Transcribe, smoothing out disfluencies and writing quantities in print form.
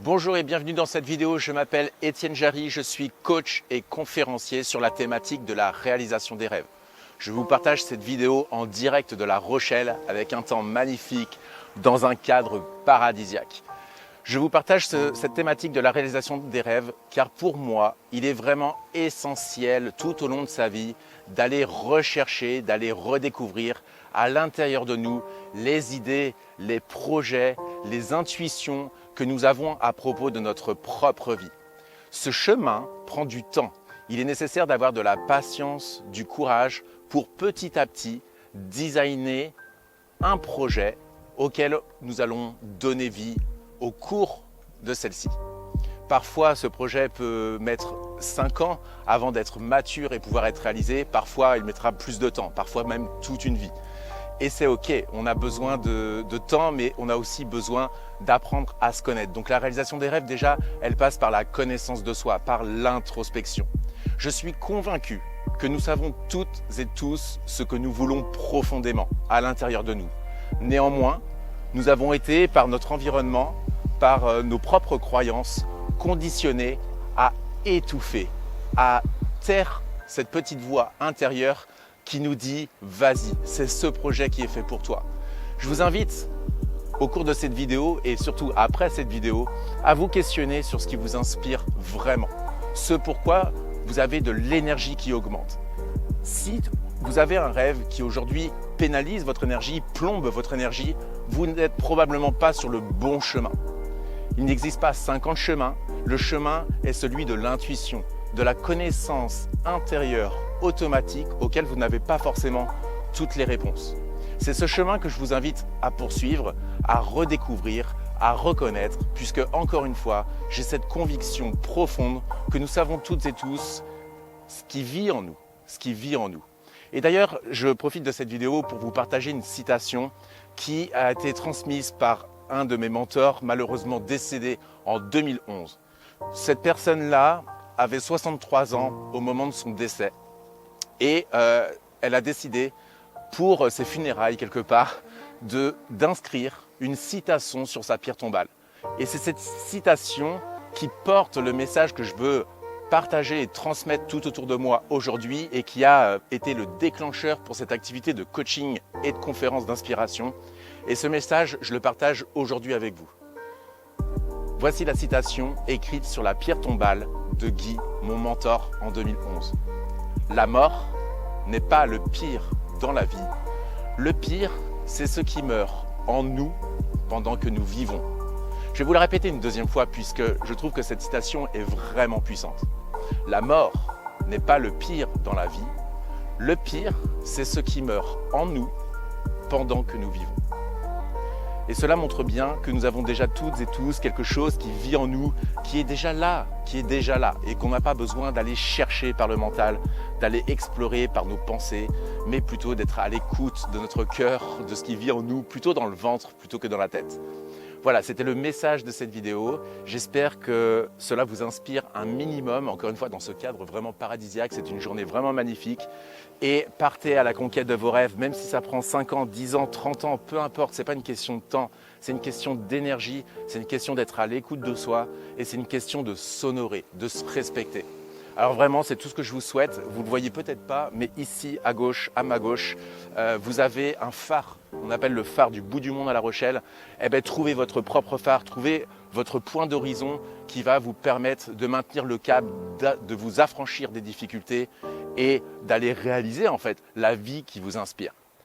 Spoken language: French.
Bonjour et bienvenue dans cette vidéo. Je m'appelle Étienne Jarry, je suis coach et conférencier sur la thématique de la réalisation des rêves. Je vous partage cette vidéo en direct de La Rochelle avec un temps magnifique dans un cadre paradisiaque. Je vous partage cette thématique de la réalisation des rêves car pour moi, il est vraiment essentiel tout au long de sa vie d'aller rechercher, d'aller redécouvrir à l'intérieur de nous les idées, les projets, les intuitions que nous avons à propos de notre propre vie. Ce chemin prend du temps. Il est nécessaire d'avoir de la patience, du courage pour petit à petit designer un projet auquel nous allons donner vie au cours de celle-ci. Parfois, ce projet peut mettre 5 ans avant d'être mature et pouvoir être réalisé. Parfois, il mettra plus de temps, parfois même toute une vie. Et c'est OK, on a besoin de temps, mais on a aussi besoin d'apprendre à se connaître. Donc la réalisation des rêves, déjà, elle passe par la connaissance de soi, par l'introspection. Je suis convaincu que nous savons toutes et tous ce que nous voulons profondément à l'intérieur de nous. Néanmoins, nous avons été, par notre environnement, par nos propres croyances, conditionnés à étouffer, à taire cette petite voix intérieure qui nous dit « vas-y, c'est ce projet qui est fait pour toi ». Je vous invite au cours de cette vidéo et surtout après cette vidéo à vous questionner sur ce qui vous inspire vraiment, ce pourquoi vous avez de l'énergie qui augmente. Si vous avez un rêve qui aujourd'hui pénalise votre énergie, plombe votre énergie, vous n'êtes probablement pas sur le bon chemin. Il n'existe pas 50 chemins, le chemin est celui de l'intuition, de la connaissance intérieure automatique auquel vous n'avez pas forcément toutes les réponses. C'est ce chemin que je vous invite à poursuivre, à redécouvrir, à reconnaître, puisque encore une fois, j'ai cette conviction profonde que nous savons toutes et tous ce qui vit en nous, ce qui vit en nous. Et d'ailleurs, je profite de cette vidéo pour vous partager une citation qui a été transmise par un de mes mentors, malheureusement décédé en 2011. Cette personne-là avait 63 ans au moment de son décès et elle a décidé pour ses funérailles quelque part d'inscrire une citation sur sa pierre tombale. Et c'est cette citation qui porte le message que je veux partager et transmettre tout autour de moi aujourd'hui et qui a été le déclencheur pour cette activité de coaching et de conférence d'inspiration. Et ce message, je le partage aujourd'hui avec vous. Voici la citation écrite sur la pierre tombale de Guy, mon mentor en 2011. La mort n'est pas le pire dans la vie. Le pire, c'est ce qui meurt en nous pendant que nous vivons. Je vais vous la répéter une deuxième fois puisque je trouve que cette citation est vraiment puissante. La mort n'est pas le pire dans la vie. Le pire, c'est ce qui meurt en nous pendant que nous vivons. Et cela montre bien que nous avons déjà toutes et tous quelque chose qui vit en nous, qui est déjà là, et qu'on n'a pas besoin d'aller chercher par le mental, d'aller explorer par nos pensées, mais plutôt d'être à l'écoute de notre cœur, de ce qui vit en nous, plutôt dans le ventre, plutôt que dans la tête. Voilà, c'était le message de cette vidéo. J'espère que cela vous inspire un minimum, encore une fois dans ce cadre vraiment paradisiaque, c'est une journée vraiment magnifique. Et partez à la conquête de vos rêves, même si ça prend 5 ans, 10 ans, 30 ans, peu importe, ce n'est pas une question de temps, c'est une question d'énergie, c'est une question d'être à l'écoute de soi et c'est une question de s'honorer, de se respecter. Alors vraiment, c'est tout ce que je vous souhaite. Vous ne le voyez peut-être pas, mais ici, à gauche, à ma gauche, vous avez un phare. On appelle le phare du bout du monde à La Rochelle. Eh bien, trouvez votre propre phare, trouvez votre point d'horizon qui va vous permettre de maintenir le cap, de vous affranchir des difficultés et d'aller réaliser en fait la vie qui vous inspire.